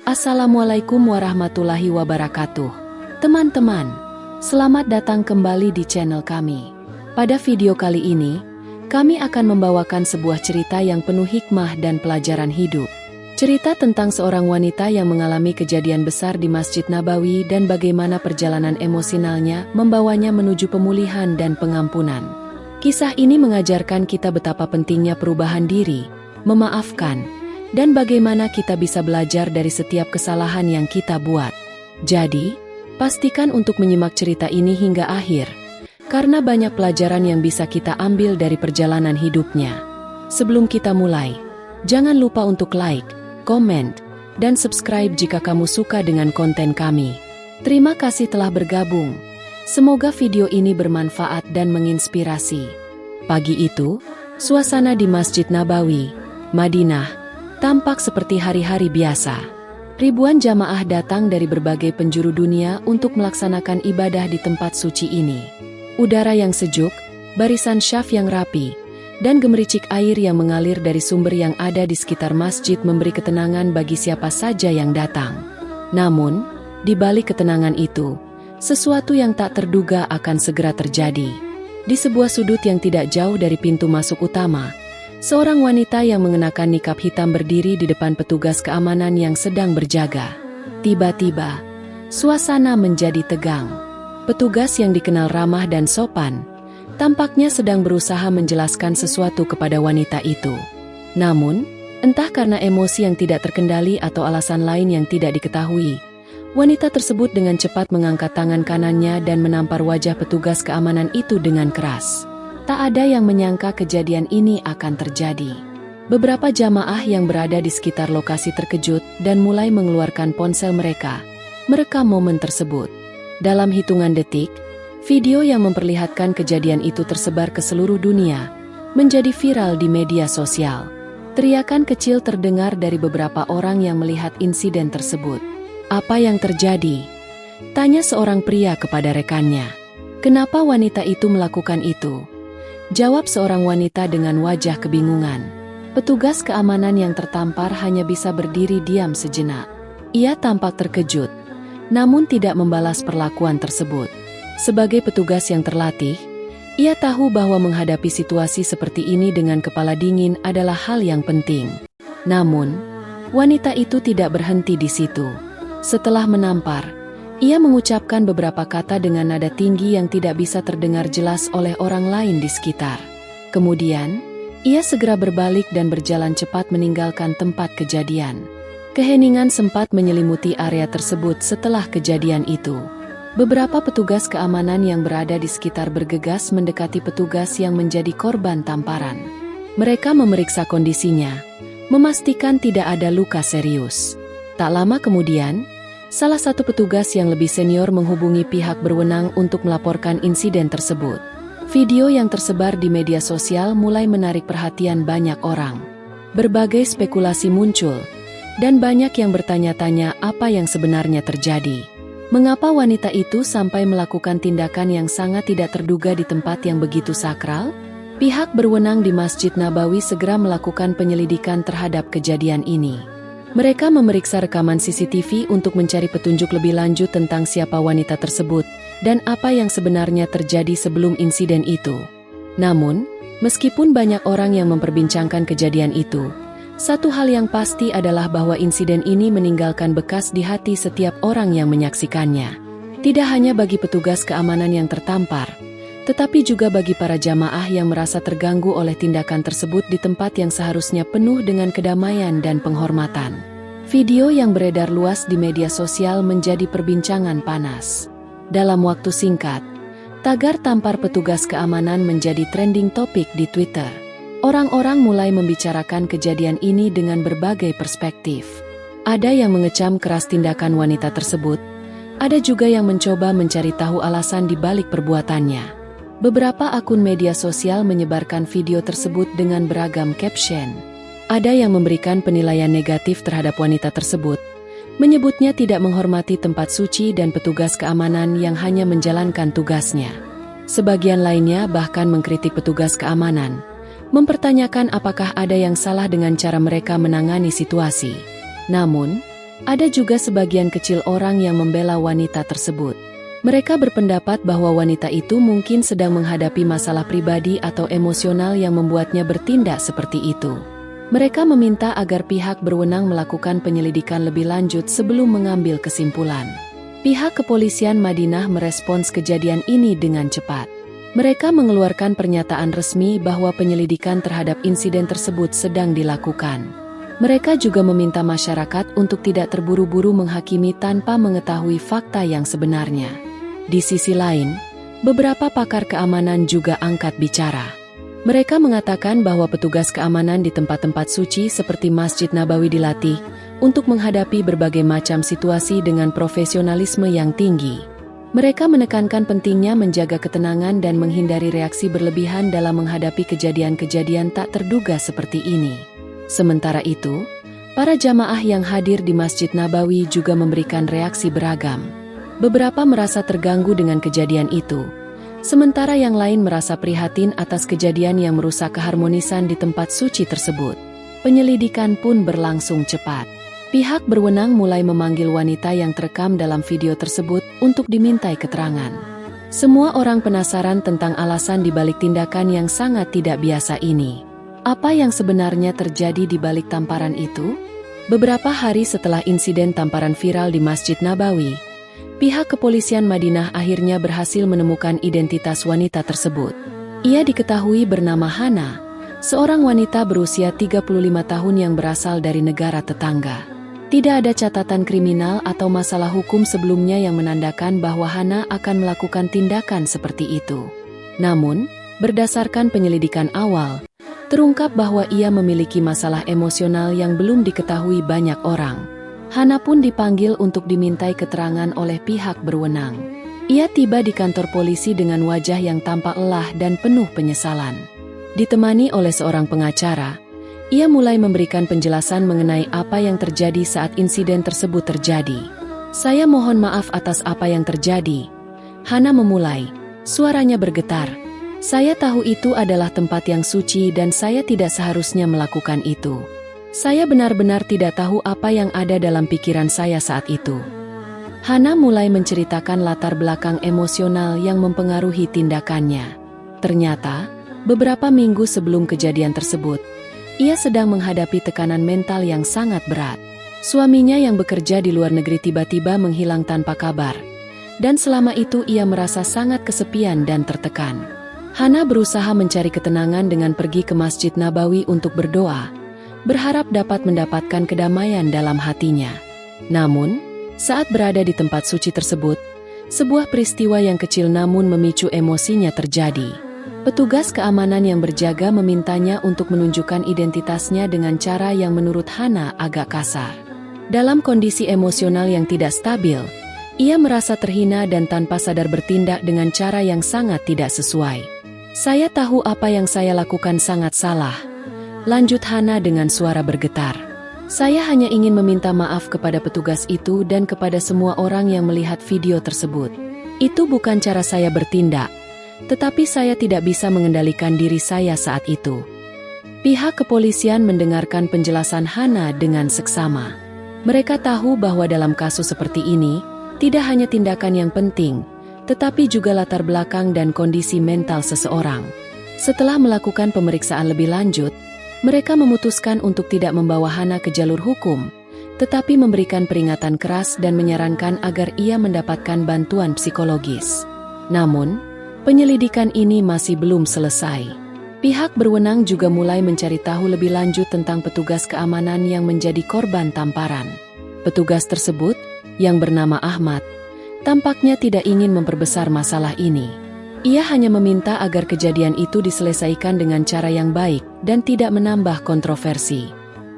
Assalamualaikum warahmatullahi wabarakatuh. Teman-teman, selamat datang kembali di channel kami. Pada video kali ini, kami akan membawakan sebuah cerita yang penuh hikmah dan pelajaran hidup. Cerita tentang seorang wanita yang mengalami kejadian besar di Masjid Nabawi dan bagaimana perjalanan emosionalnya membawanya menuju pemulihan dan pengampunan. Kisah ini mengajarkan kita betapa pentingnya perubahan diri, memaafkan, dan bagaimana kita bisa belajar dari setiap kesalahan yang kita buat. Jadi, pastikan untuk menyimak cerita ini hingga akhir, karena banyak pelajaran yang bisa kita ambil dari perjalanan hidupnya. Sebelum kita mulai, jangan lupa untuk like, komen, dan subscribe jika kamu suka dengan konten kami. Terima kasih telah bergabung. Semoga video ini bermanfaat dan menginspirasi. Pagi itu, suasana di Masjid Nabawi, Madinah, tampak seperti hari-hari biasa. Ribuan jamaah datang dari berbagai penjuru dunia untuk melaksanakan ibadah di tempat suci ini. Udara yang sejuk, barisan syaf yang rapi, dan gemericik air yang mengalir dari sumber yang ada di sekitar masjid memberi ketenangan bagi siapa saja yang datang. Namun, di balik ketenangan itu, sesuatu yang tak terduga akan segera terjadi. Di sebuah sudut yang tidak jauh dari pintu masuk utama, seorang wanita yang mengenakan nikab hitam berdiri di depan petugas keamanan yang sedang berjaga. Tiba-tiba, suasana menjadi tegang. Petugas yang dikenal ramah dan sopan, tampaknya sedang berusaha menjelaskan sesuatu kepada wanita itu. Namun, entah karena emosi yang tidak terkendali atau alasan lain yang tidak diketahui, wanita tersebut dengan cepat mengangkat tangan kanannya dan menampar wajah petugas keamanan itu dengan keras. Tak ada yang menyangka kejadian ini akan terjadi. Beberapa jamaah yang berada di sekitar lokasi terkejut dan mulai mengeluarkan ponsel mereka, merekam momen tersebut. Dalam hitungan detik, video yang memperlihatkan kejadian itu tersebar ke seluruh dunia, menjadi viral di media sosial. Teriakan kecil terdengar dari beberapa orang yang melihat insiden tersebut. "Apa yang terjadi?" tanya seorang pria kepada rekannya. "Kenapa wanita itu melakukan itu?" jawab seorang wanita dengan wajah kebingungan. Petugas keamanan yang tertampar hanya bisa berdiri diam sejenak. Ia tampak terkejut, namun tidak membalas perlakuan tersebut. Sebagai petugas yang terlatih, ia tahu bahwa menghadapi situasi seperti ini dengan kepala dingin adalah hal yang penting. Namun, wanita itu tidak berhenti di situ. Setelah menampar, ia mengucapkan beberapa kata dengan nada tinggi yang tidak bisa terdengar jelas oleh orang lain di sekitar. Kemudian, ia segera berbalik dan berjalan cepat meninggalkan tempat kejadian. Keheningan sempat menyelimuti area tersebut setelah kejadian itu. Beberapa petugas keamanan yang berada di sekitar bergegas mendekati petugas yang menjadi korban tamparan. Mereka memeriksa kondisinya, memastikan tidak ada luka serius. Tak lama kemudian, salah satu petugas yang lebih senior menghubungi pihak berwenang untuk melaporkan insiden tersebut. Video yang tersebar di media sosial mulai menarik perhatian banyak orang. Berbagai spekulasi muncul, dan banyak yang bertanya-tanya apa yang sebenarnya terjadi. Mengapa wanita itu sampai melakukan tindakan yang sangat tidak terduga di tempat yang begitu sakral? Pihak berwenang di Masjid Nabawi segera melakukan penyelidikan terhadap kejadian ini. Mereka memeriksa rekaman CCTV untuk mencari petunjuk lebih lanjut tentang siapa wanita tersebut dan apa yang sebenarnya terjadi sebelum insiden itu. Namun, meskipun banyak orang yang memperbincangkan kejadian itu, satu hal yang pasti adalah bahwa insiden ini meninggalkan bekas di hati setiap orang yang menyaksikannya. Tidak hanya bagi petugas keamanan yang tertampar, tetapi juga bagi para jamaah yang merasa terganggu oleh tindakan tersebut di tempat yang seharusnya penuh dengan kedamaian dan penghormatan. Video yang beredar luas di media sosial menjadi perbincangan panas. Dalam waktu singkat, tagar tampar petugas keamanan menjadi trending topik di Twitter. Orang-orang mulai membicarakan kejadian ini dengan berbagai perspektif. Ada yang mengecam keras tindakan wanita tersebut, ada juga yang mencoba mencari tahu alasan di balik perbuatannya. Beberapa akun media sosial menyebarkan video tersebut dengan beragam caption. Ada yang memberikan penilaian negatif terhadap wanita tersebut, menyebutnya tidak menghormati tempat suci dan petugas keamanan yang hanya menjalankan tugasnya. Sebagian lainnya bahkan mengkritik petugas keamanan, mempertanyakan apakah ada yang salah dengan cara mereka menangani situasi. Namun, Ada juga sebagian kecil orang yang membela wanita tersebut. Mereka berpendapat bahwa wanita itu mungkin sedang menghadapi masalah pribadi atau emosional yang membuatnya bertindak seperti itu. Mereka meminta agar pihak berwenang melakukan penyelidikan lebih lanjut sebelum mengambil kesimpulan. Pihak kepolisian Madinah merespons kejadian ini dengan cepat. Mereka mengeluarkan pernyataan resmi bahwa penyelidikan terhadap insiden tersebut sedang dilakukan. Mereka juga meminta masyarakat untuk tidak terburu-buru menghakimi tanpa mengetahui fakta yang sebenarnya. Di sisi lain, beberapa pakar keamanan juga angkat bicara. Mereka mengatakan bahwa petugas keamanan di tempat-tempat suci seperti Masjid Nabawi dilatih untuk menghadapi berbagai macam situasi dengan profesionalisme yang tinggi. Mereka menekankan pentingnya menjaga ketenangan dan menghindari reaksi berlebihan dalam menghadapi kejadian-kejadian tak terduga seperti ini. Sementara itu, para jamaah yang hadir di Masjid Nabawi juga memberikan reaksi beragam. Beberapa merasa terganggu dengan kejadian itu, sementara yang lain merasa prihatin atas kejadian yang merusak keharmonisan di tempat suci tersebut. Penyelidikan pun berlangsung cepat. Pihak berwenang mulai memanggil wanita yang terekam dalam video tersebut untuk dimintai keterangan. Semua orang penasaran tentang alasan dibalik tindakan yang sangat tidak biasa ini. Apa yang sebenarnya terjadi di balik tamparan itu? Beberapa hari setelah insiden tamparan viral di Masjid Nabawi, pihak kepolisian Madinah akhirnya berhasil menemukan identitas wanita tersebut. Ia diketahui bernama Hana, seorang wanita berusia 35 tahun yang berasal dari negara tetangga. Tidak ada catatan kriminal atau masalah hukum sebelumnya yang menandakan bahwa Hana akan melakukan tindakan seperti itu. Namun, berdasarkan penyelidikan awal, terungkap bahwa ia memiliki masalah emosional yang belum diketahui banyak orang. Hana pun dipanggil untuk dimintai keterangan oleh pihak berwenang. Ia tiba di kantor polisi dengan wajah yang tampak lelah dan penuh penyesalan. Ditemani oleh seorang pengacara, ia mulai memberikan penjelasan mengenai apa yang terjadi saat insiden tersebut terjadi. "Saya mohon maaf atas apa yang terjadi." Hana memulai, suaranya bergetar. "Saya tahu itu adalah tempat yang suci dan saya tidak seharusnya melakukan itu. Saya benar-benar tidak tahu apa yang ada dalam pikiran saya saat itu." Hana mulai menceritakan latar belakang emosional yang mempengaruhi tindakannya. Ternyata, beberapa minggu sebelum kejadian tersebut, ia sedang menghadapi tekanan mental yang sangat berat. Suaminya yang bekerja di luar negeri tiba-tiba menghilang tanpa kabar, dan selama itu ia merasa sangat kesepian dan tertekan. Hana berusaha mencari ketenangan dengan pergi ke Masjid Nabawi untuk berdoa, berharap dapat mendapatkan kedamaian dalam hatinya. Namun, saat berada di tempat suci tersebut, sebuah peristiwa yang kecil namun memicu emosinya terjadi. Petugas keamanan yang berjaga memintanya untuk menunjukkan identitasnya dengan cara yang menurut Hana agak kasar. Dalam kondisi emosional yang tidak stabil, ia merasa terhina dan tanpa sadar bertindak dengan cara yang sangat tidak sesuai. "Saya tahu apa yang saya lakukan sangat salah," lanjut Hana dengan suara bergetar. "Saya hanya ingin meminta maaf kepada petugas itu dan kepada semua orang yang melihat video tersebut. Itu bukan cara saya bertindak. Tetapi saya tidak bisa mengendalikan diri saya saat itu." Pihak kepolisian mendengarkan penjelasan Hana dengan seksama. Mereka tahu bahwa dalam kasus seperti ini, tidak hanya tindakan yang penting, tetapi juga latar belakang dan kondisi mental seseorang. Setelah melakukan pemeriksaan lebih lanjut, mereka memutuskan untuk tidak membawa Hana ke jalur hukum, tetapi memberikan peringatan keras dan menyarankan agar ia mendapatkan bantuan psikologis. Namun, penyelidikan ini masih belum selesai. Pihak berwenang juga mulai mencari tahu lebih lanjut tentang petugas keamanan yang menjadi korban tamparan. Petugas tersebut, yang bernama Ahmad, tampaknya tidak ingin memperbesar masalah ini. Ia hanya meminta agar kejadian itu diselesaikan dengan cara yang baik dan tidak menambah kontroversi.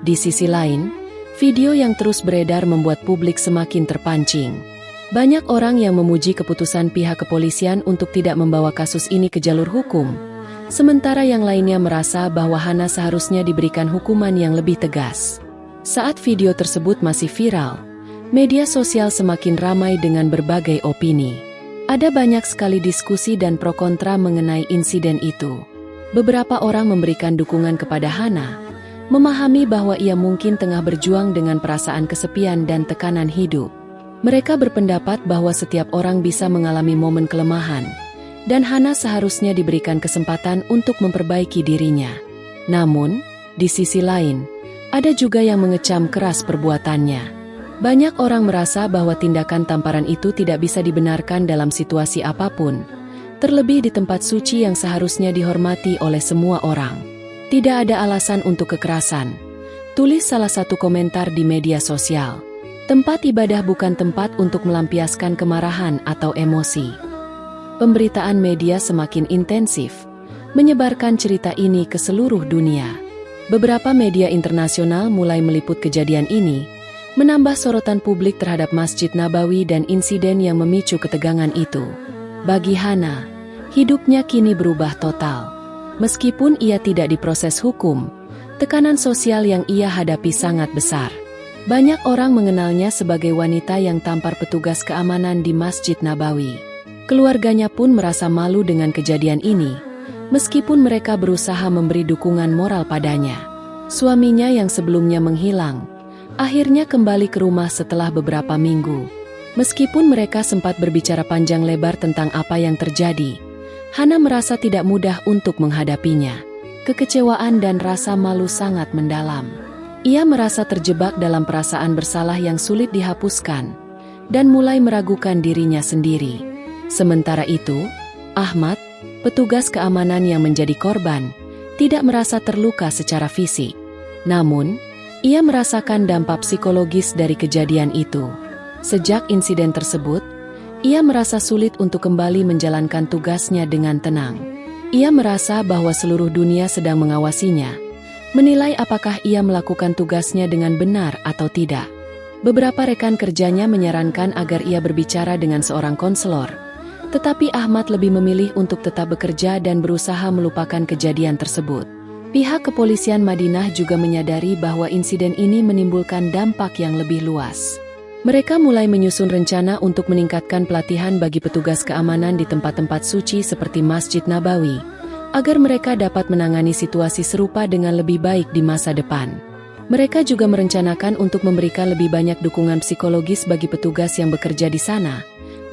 Di sisi lain, video yang terus beredar membuat publik semakin terpancing. Banyak orang yang memuji keputusan pihak kepolisian untuk tidak membawa kasus ini ke jalur hukum, sementara yang lainnya merasa bahwa Hana seharusnya diberikan hukuman yang lebih tegas. Saat video tersebut masih viral, media sosial semakin ramai dengan berbagai opini. Ada banyak sekali diskusi dan pro kontra mengenai insiden itu. Beberapa orang memberikan dukungan kepada Hana, memahami bahwa ia mungkin tengah berjuang dengan perasaan kesepian dan tekanan hidup. Mereka berpendapat bahwa setiap orang bisa mengalami momen kelemahan, dan Hana seharusnya diberikan kesempatan untuk memperbaiki dirinya. Namun, di sisi lain, ada juga yang mengecam keras perbuatannya. Banyak orang merasa bahwa tindakan tamparan itu tidak bisa dibenarkan dalam situasi apapun, terlebih di tempat suci yang seharusnya dihormati oleh semua orang. Tidak ada alasan untuk kekerasan, tulis salah satu komentar di media sosial. Tempat ibadah bukan tempat untuk melampiaskan kemarahan atau emosi. Pemberitaan media semakin intensif, menyebarkan cerita ini ke seluruh dunia. Beberapa media internasional mulai meliput kejadian ini, menambah sorotan publik terhadap Masjid Nabawi dan insiden yang memicu ketegangan itu. Bagi Hana, hidupnya kini berubah total. Meskipun ia tidak diproses hukum, tekanan sosial yang ia hadapi sangat besar. Banyak orang mengenalnya sebagai wanita yang tampar petugas keamanan di Masjid Nabawi. Keluarganya pun merasa malu dengan kejadian ini, meskipun mereka berusaha memberi dukungan moral padanya. Suaminya yang sebelumnya menghilang, akhirnya kembali ke rumah setelah beberapa minggu. Meskipun mereka sempat berbicara panjang lebar tentang apa yang terjadi, Hana merasa tidak mudah untuk menghadapinya. Kekecewaan dan rasa malu sangat mendalam. Ia merasa terjebak dalam perasaan bersalah yang sulit dihapuskan, dan mulai meragukan dirinya sendiri. Sementara itu, Ahmad, petugas keamanan yang menjadi korban, tidak merasa terluka secara fisik. Namun, ia merasakan dampak psikologis dari kejadian itu. Sejak insiden tersebut, ia merasa sulit untuk kembali menjalankan tugasnya dengan tenang. Ia merasa bahwa seluruh dunia sedang mengawasinya, menilai apakah ia melakukan tugasnya dengan benar atau tidak. Beberapa rekan kerjanya menyarankan agar ia berbicara dengan seorang konselor, tetapi Ahmad lebih memilih untuk tetap bekerja dan berusaha melupakan kejadian tersebut. Pihak kepolisian Madinah juga menyadari bahwa insiden ini menimbulkan dampak yang lebih luas. Mereka mulai menyusun rencana untuk meningkatkan pelatihan bagi petugas keamanan di tempat-tempat suci seperti Masjid Nabawi, agar mereka dapat menangani situasi serupa dengan lebih baik di masa depan. Mereka juga merencanakan untuk memberikan lebih banyak dukungan psikologis bagi petugas yang bekerja di sana,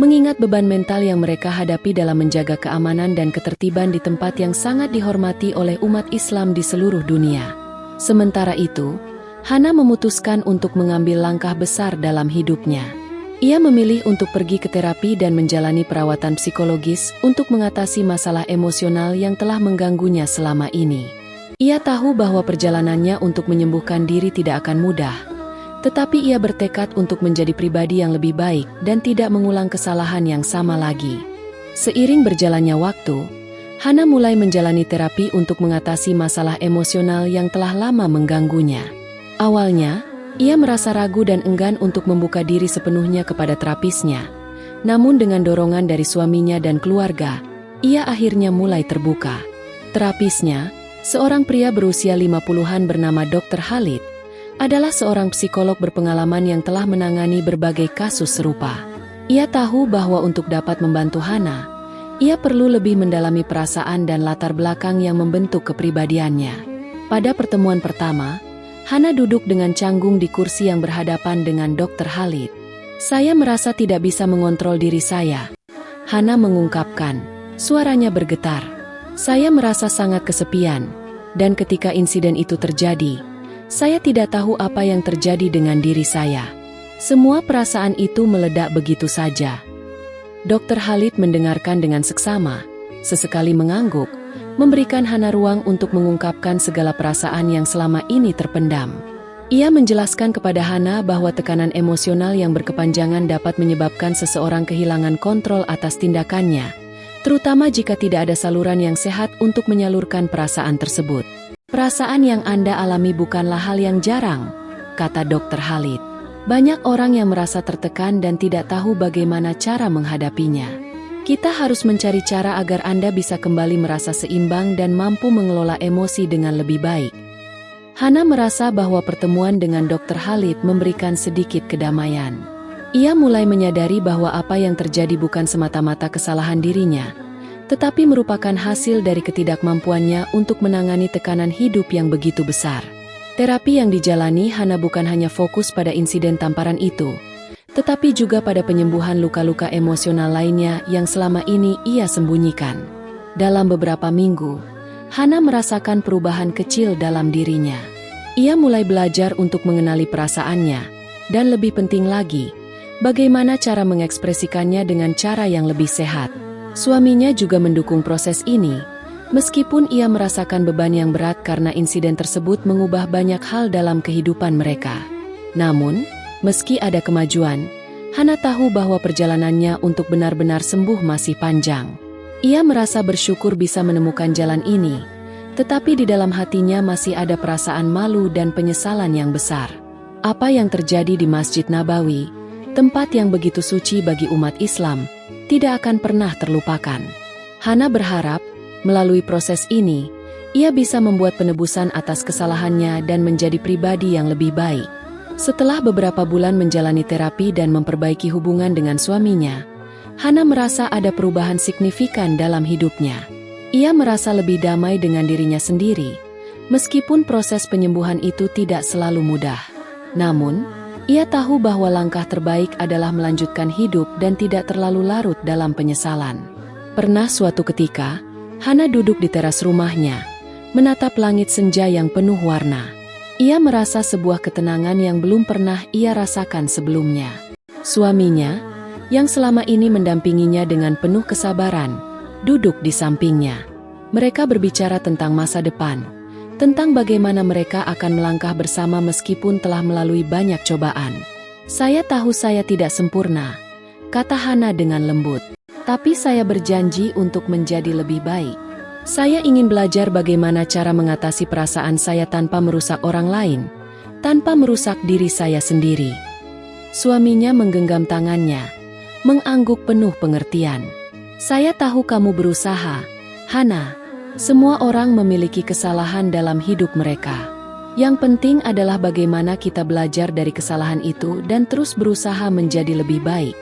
mengingat beban mental yang mereka hadapi dalam menjaga keamanan dan ketertiban di tempat yang sangat dihormati oleh umat Islam di seluruh dunia. Sementara itu, Hana memutuskan untuk mengambil langkah besar dalam hidupnya. Ia memilih untuk pergi ke terapi dan menjalani perawatan psikologis untuk mengatasi masalah emosional yang telah mengganggunya selama ini. Ia tahu bahwa perjalanannya untuk menyembuhkan diri tidak akan mudah, tetapi ia bertekad untuk menjadi pribadi yang lebih baik dan tidak mengulang kesalahan yang sama lagi. Seiring berjalannya waktu, Hana mulai menjalani terapi untuk mengatasi masalah emosional yang telah lama mengganggunya. Awalnya, ia merasa ragu dan enggan untuk membuka diri sepenuhnya kepada terapisnya. Namun dengan dorongan dari suaminya dan keluarga, ia akhirnya mulai terbuka. Terapisnya, seorang pria berusia 50-an bernama Dr. Khalid, adalah seorang psikolog berpengalaman yang telah menangani berbagai kasus serupa. Ia tahu bahwa untuk dapat membantu Hana, ia perlu lebih mendalami perasaan dan latar belakang yang membentuk kepribadiannya. Pada pertemuan pertama, Hana duduk dengan canggung di kursi yang berhadapan dengan Dr. Khalid. "Saya merasa tidak bisa mengontrol diri saya," Hana mengungkapkan. Suaranya bergetar. "Saya merasa sangat kesepian, dan ketika insiden itu terjadi, saya tidak tahu apa yang terjadi dengan diri saya. Semua perasaan itu meledak begitu saja." Dr. Khalid mendengarkan dengan seksama, sesekali mengangguk, memberikan Hana ruang untuk mengungkapkan segala perasaan yang selama ini terpendam. Ia menjelaskan kepada Hana bahwa tekanan emosional yang berkepanjangan dapat menyebabkan seseorang kehilangan kontrol atas tindakannya, terutama jika tidak ada saluran yang sehat untuk menyalurkan perasaan tersebut. "Perasaan yang Anda alami bukanlah hal yang jarang," kata Dr. Khalid. "Banyak orang yang merasa tertekan dan tidak tahu bagaimana cara menghadapinya. Kita harus mencari cara agar Anda bisa kembali merasa seimbang dan mampu mengelola emosi dengan lebih baik." Hana merasa bahwa pertemuan dengan Dr. Khalid memberikan sedikit kedamaian. Ia mulai menyadari bahwa apa yang terjadi bukan semata-mata kesalahan dirinya, tetapi merupakan hasil dari ketidakmampuannya untuk menangani tekanan hidup yang begitu besar. Terapi yang dijalani Hana bukan hanya fokus pada insiden tamparan itu, tetapi juga pada penyembuhan luka-luka emosional lainnya yang selama ini ia sembunyikan. Dalam beberapa minggu, Hana merasakan perubahan kecil dalam dirinya. Ia mulai belajar untuk mengenali perasaannya, dan lebih penting lagi, bagaimana cara mengekspresikannya dengan cara yang lebih sehat. Suaminya juga mendukung proses ini, meskipun ia merasakan beban yang berat karena insiden tersebut mengubah banyak hal dalam kehidupan mereka. Namun, meski ada kemajuan, Hana tahu bahwa perjalanannya untuk benar-benar sembuh masih panjang. Ia merasa bersyukur bisa menemukan jalan ini, tetapi di dalam hatinya masih ada perasaan malu dan penyesalan yang besar. Apa yang terjadi di Masjid Nabawi, tempat yang begitu suci bagi umat Islam, tidak akan pernah terlupakan. Hana berharap, melalui proses ini, ia bisa membuat penebusan atas kesalahannya dan menjadi pribadi yang lebih baik. Setelah beberapa bulan menjalani terapi dan memperbaiki hubungan dengan suaminya, Hana merasa ada perubahan signifikan dalam hidupnya. Ia merasa lebih damai dengan dirinya sendiri, meskipun proses penyembuhan itu tidak selalu mudah. Namun, ia tahu bahwa langkah terbaik adalah melanjutkan hidup dan tidak terlalu larut dalam penyesalan. Pernah suatu ketika, Hana duduk di teras rumahnya, menatap langit senja yang penuh warna. Ia merasa sebuah ketenangan yang belum pernah ia rasakan sebelumnya. Suaminya, yang selama ini mendampinginya dengan penuh kesabaran, duduk di sampingnya. Mereka berbicara tentang masa depan, tentang bagaimana mereka akan melangkah bersama meskipun telah melalui banyak cobaan. "Saya tahu saya tidak sempurna," kata Hana dengan lembut. "Tapi saya berjanji untuk menjadi lebih baik. Saya ingin belajar bagaimana cara mengatasi perasaan saya tanpa merusak orang lain, tanpa merusak diri saya sendiri." Suaminya menggenggam tangannya, mengangguk penuh pengertian. "Saya tahu kamu berusaha, Hana. Semua orang memiliki kesalahan dalam hidup mereka. Yang penting adalah bagaimana kita belajar dari kesalahan itu dan terus berusaha menjadi lebih baik."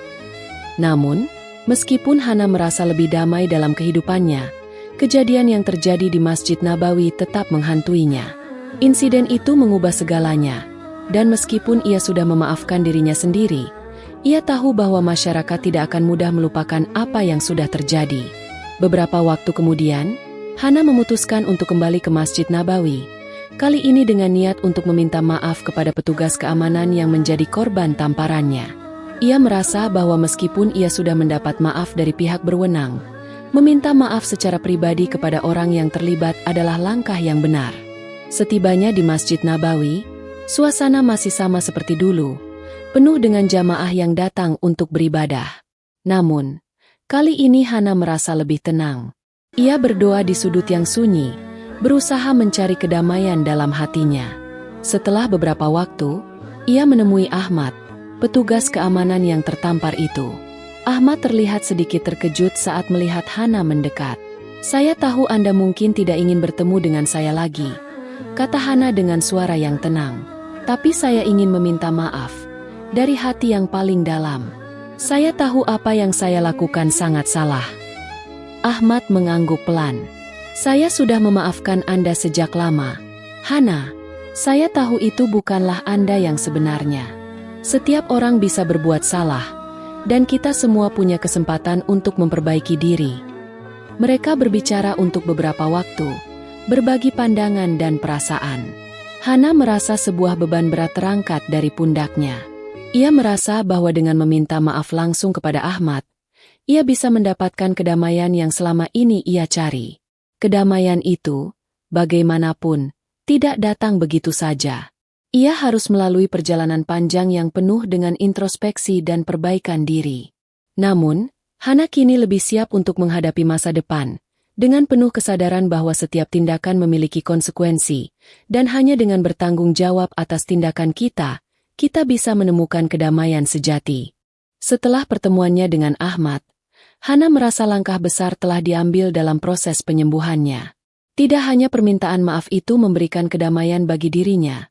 Namun, meskipun Hana merasa lebih damai dalam kehidupannya, kejadian yang terjadi di Masjid Nabawi tetap menghantuinya. Insiden itu mengubah segalanya, dan meskipun ia sudah memaafkan dirinya sendiri, ia tahu bahwa masyarakat tidak akan mudah melupakan apa yang sudah terjadi. Beberapa waktu kemudian, Hana memutuskan untuk kembali ke Masjid Nabawi, kali ini dengan niat untuk meminta maaf kepada petugas keamanan yang menjadi korban tamparannya. Ia merasa bahwa meskipun ia sudah mendapat maaf dari pihak berwenang, meminta maaf secara pribadi kepada orang yang terlibat adalah langkah yang benar. Setibanya di Masjid Nabawi, suasana masih sama seperti dulu, penuh dengan jamaah yang datang untuk beribadah. Namun, kali ini Hana merasa lebih tenang. Ia berdoa di sudut yang sunyi, berusaha mencari kedamaian dalam hatinya. Setelah beberapa waktu, ia menemui Ahmad, petugas keamanan yang tertampar itu. Ahmad terlihat sedikit terkejut saat melihat Hana mendekat. "Saya tahu Anda mungkin tidak ingin bertemu dengan saya lagi," kata Hana dengan suara yang tenang. "Tapi saya ingin meminta maaf dari hati yang paling dalam. Saya tahu apa yang saya lakukan sangat salah." Ahmad mengangguk pelan. "Saya sudah memaafkan Anda sejak lama, Hana. Saya tahu itu bukanlah Anda yang sebenarnya. Setiap orang bisa berbuat salah, dan kita semua punya kesempatan untuk memperbaiki diri." Mereka berbicara untuk beberapa waktu, berbagi pandangan dan perasaan. Hana merasa sebuah beban berat terangkat dari pundaknya. Ia merasa bahwa dengan meminta maaf langsung kepada Ahmad, ia bisa mendapatkan kedamaian yang selama ini ia cari. Kedamaian itu, bagaimanapun, tidak datang begitu saja. Ia harus melalui perjalanan panjang yang penuh dengan introspeksi dan perbaikan diri. Namun, Hana kini lebih siap untuk menghadapi masa depan, dengan penuh kesadaran bahwa setiap tindakan memiliki konsekuensi, dan hanya dengan bertanggung jawab atas tindakan kita bisa menemukan kedamaian sejati. Setelah pertemuannya dengan Ahmad, Hana merasa langkah besar telah diambil dalam proses penyembuhannya. Tidak hanya permintaan maaf itu memberikan kedamaian bagi dirinya,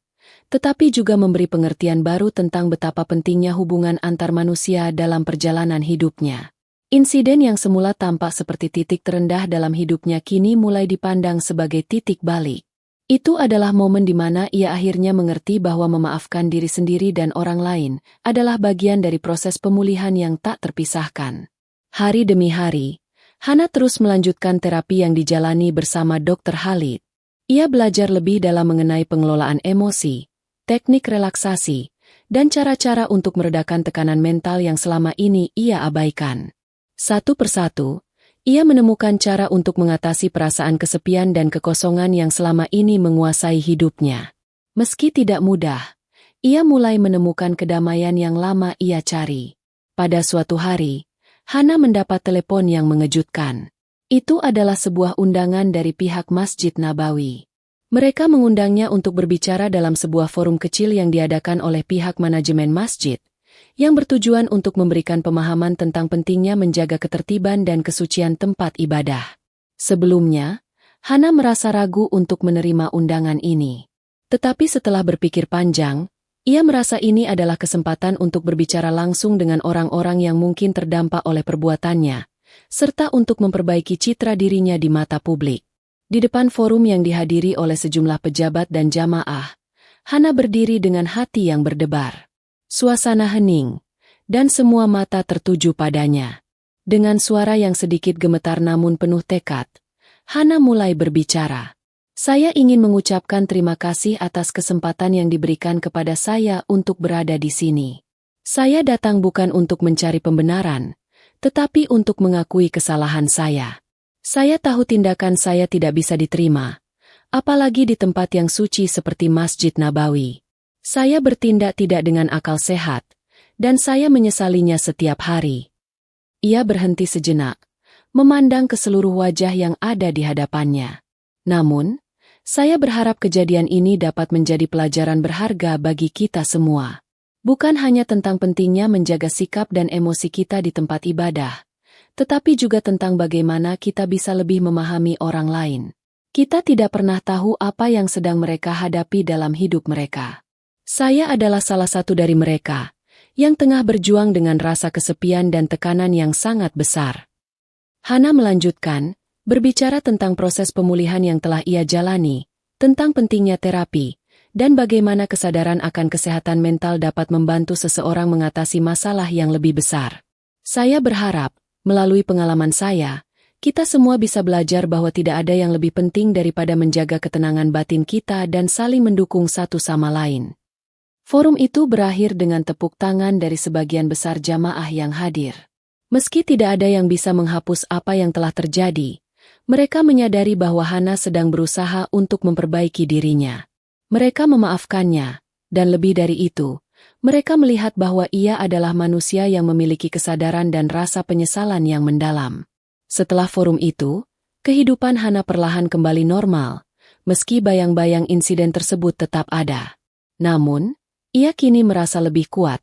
tetapi juga memberi pengertian baru tentang betapa pentingnya hubungan antar manusia dalam perjalanan hidupnya. Insiden yang semula tampak seperti titik terendah dalam hidupnya kini mulai dipandang sebagai titik balik. Itu adalah momen di mana ia akhirnya mengerti bahwa memaafkan diri sendiri dan orang lain adalah bagian dari proses pemulihan yang tak terpisahkan. Hari demi hari, Hana terus melanjutkan terapi yang dijalani bersama Dr. Khalid. Ia belajar lebih dalam mengenai pengelolaan emosi, teknik relaksasi, dan cara-cara untuk meredakan tekanan mental yang selama ini ia abaikan. Satu persatu, ia menemukan cara untuk mengatasi perasaan kesepian dan kekosongan yang selama ini menguasai hidupnya. Meski tidak mudah, ia mulai menemukan kedamaian yang lama ia cari. Pada suatu hari, Hana mendapat telepon yang mengejutkan. Itu adalah sebuah undangan dari pihak Masjid Nabawi. Mereka mengundangnya untuk berbicara dalam sebuah forum kecil yang diadakan oleh pihak manajemen masjid, yang bertujuan untuk memberikan pemahaman tentang pentingnya menjaga ketertiban dan kesucian tempat ibadah. Sebelumnya, Hana merasa ragu untuk menerima undangan ini. Tetapi setelah berpikir panjang, ia merasa ini adalah kesempatan untuk berbicara langsung dengan orang-orang yang mungkin terdampak oleh perbuatannya, serta untuk memperbaiki citra dirinya di mata publik. Di depan forum yang dihadiri oleh sejumlah pejabat dan jamaah, Hana berdiri dengan hati yang berdebar. Suasana hening, dan semua mata tertuju padanya. Dengan suara yang sedikit gemetar namun penuh tekad, Hana mulai berbicara. Saya ingin mengucapkan terima kasih atas kesempatan yang diberikan kepada saya untuk berada di sini. Saya datang bukan untuk mencari pembenaran, tetapi untuk mengakui kesalahan saya. Saya tahu tindakan saya tidak bisa diterima, apalagi di tempat yang suci seperti Masjid Nabawi. Saya bertindak tidak dengan akal sehat, dan saya menyesalinya setiap hari. Ia berhenti sejenak, memandang ke seluruh wajah yang ada di hadapannya. Namun, saya berharap kejadian ini dapat menjadi pelajaran berharga bagi kita semua. Bukan hanya tentang pentingnya menjaga sikap dan emosi kita di tempat ibadah, tetapi juga tentang bagaimana kita bisa lebih memahami orang lain. Kita tidak pernah tahu apa yang sedang mereka hadapi dalam hidup mereka. Saya adalah salah satu dari mereka, yang tengah berjuang dengan rasa kesepian dan tekanan yang sangat besar. Hana melanjutkan, berbicara tentang proses pemulihan yang telah ia jalani, tentang pentingnya terapi, dan bagaimana kesadaran akan kesehatan mental dapat membantu seseorang mengatasi masalah yang lebih besar. Saya berharap, melalui pengalaman saya, kita semua bisa belajar bahwa tidak ada yang lebih penting daripada menjaga ketenangan batin kita dan saling mendukung satu sama lain. Forum itu berakhir dengan tepuk tangan dari sebagian besar jamaah yang hadir. Meski tidak ada yang bisa menghapus apa yang telah terjadi, mereka menyadari bahwa Hana sedang berusaha untuk memperbaiki dirinya. Mereka memaafkannya, dan lebih dari itu, mereka melihat bahwa ia adalah manusia yang memiliki kesadaran dan rasa penyesalan yang mendalam. Setelah forum itu, kehidupan Hana perlahan kembali normal, meski bayang-bayang insiden tersebut tetap ada. Namun, ia kini merasa lebih kuat,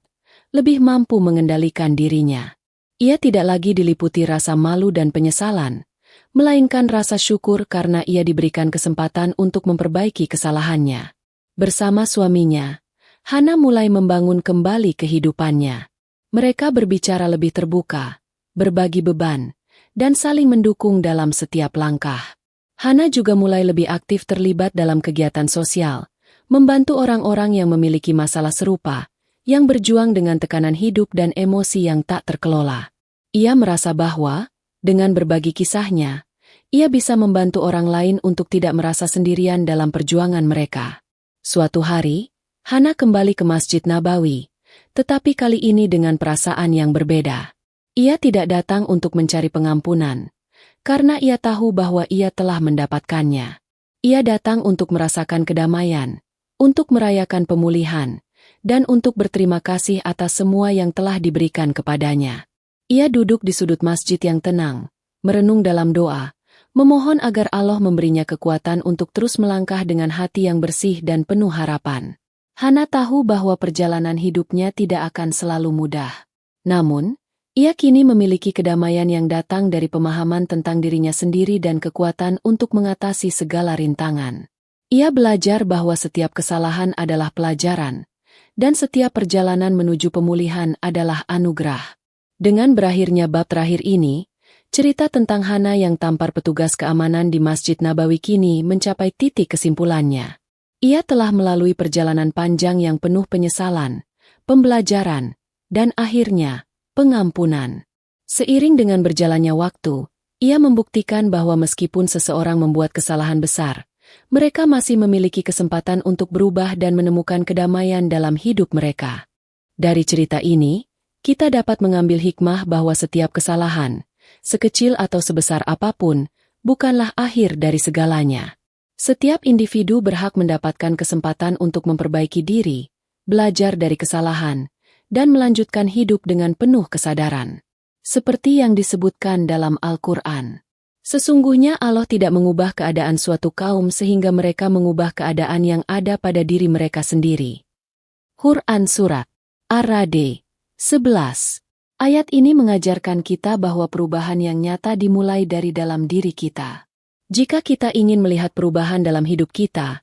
lebih mampu mengendalikan dirinya. Ia tidak lagi diliputi rasa malu dan penyesalan, melainkan rasa syukur karena ia diberikan kesempatan untuk memperbaiki kesalahannya. Bersama suaminya, Hana mulai membangun kembali kehidupannya. Mereka berbicara lebih terbuka, berbagi beban, dan saling mendukung dalam setiap langkah. Hana juga mulai lebih aktif terlibat dalam kegiatan sosial, membantu orang-orang yang memiliki masalah serupa, yang berjuang dengan tekanan hidup dan emosi yang tak terkelola. Ia merasa bahwa, dengan berbagi kisahnya, ia bisa membantu orang lain untuk tidak merasa sendirian dalam perjuangan mereka. Suatu hari, Hana kembali ke Masjid Nabawi, tetapi kali ini dengan perasaan yang berbeda. Ia tidak datang untuk mencari pengampunan, karena ia tahu bahwa ia telah mendapatkannya. Ia datang untuk merasakan kedamaian, untuk merayakan pemulihan, dan untuk berterima kasih atas semua yang telah diberikan kepadanya. Ia duduk di sudut masjid yang tenang, merenung dalam doa, memohon agar Allah memberinya kekuatan untuk terus melangkah dengan hati yang bersih dan penuh harapan. Hana tahu bahwa perjalanan hidupnya tidak akan selalu mudah. Namun, ia kini memiliki kedamaian yang datang dari pemahaman tentang dirinya sendiri dan kekuatan untuk mengatasi segala rintangan. Ia belajar bahwa setiap kesalahan adalah pelajaran, dan setiap perjalanan menuju pemulihan adalah anugerah. Dengan berakhirnya bab terakhir ini, Cerita tentang Hana yang tampar petugas keamanan di Masjid Nabawi kini mencapai titik kesimpulannya. Ia telah melalui perjalanan panjang yang penuh penyesalan, pembelajaran, dan akhirnya, pengampunan. Seiring dengan berjalannya waktu, ia membuktikan bahwa meskipun seseorang membuat kesalahan besar, mereka masih memiliki kesempatan untuk berubah dan menemukan kedamaian dalam hidup mereka. Dari cerita ini, kita dapat mengambil hikmah bahwa setiap kesalahan, sekecil atau sebesar apapun, bukanlah akhir dari segalanya. Setiap individu berhak mendapatkan kesempatan untuk memperbaiki diri, belajar dari kesalahan, dan melanjutkan hidup dengan penuh kesadaran. Seperti yang disebutkan dalam Al-Quran. Sesungguhnya Allah tidak mengubah keadaan suatu kaum sehingga mereka mengubah keadaan yang ada pada diri mereka sendiri. Quran Surat Ar-Ra'd 11. Ayat ini mengajarkan kita bahwa perubahan yang nyata dimulai dari dalam diri kita. Jika kita ingin melihat perubahan dalam hidup kita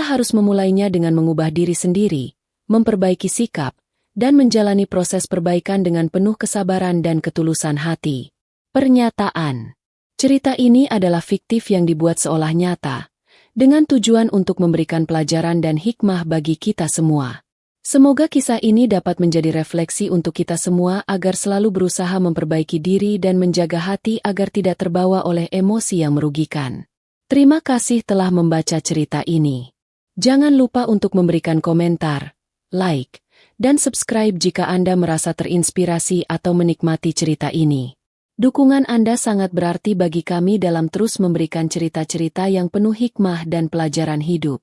harus memulainya dengan mengubah diri sendiri, memperbaiki sikap, dan menjalani proses perbaikan dengan penuh kesabaran dan ketulusan hati. Pernyataan. Cerita ini adalah fiktif yang dibuat seolah nyata, dengan tujuan untuk memberikan pelajaran dan hikmah bagi kita semua. Semoga kisah ini dapat menjadi refleksi untuk kita semua agar selalu berusaha memperbaiki diri dan menjaga hati agar tidak terbawa oleh emosi yang merugikan. Terima kasih telah membaca cerita ini. Jangan lupa untuk memberikan komentar, like, dan subscribe jika Anda merasa terinspirasi atau menikmati cerita ini. Dukungan Anda sangat berarti bagi kami dalam terus memberikan cerita-cerita yang penuh hikmah dan pelajaran hidup.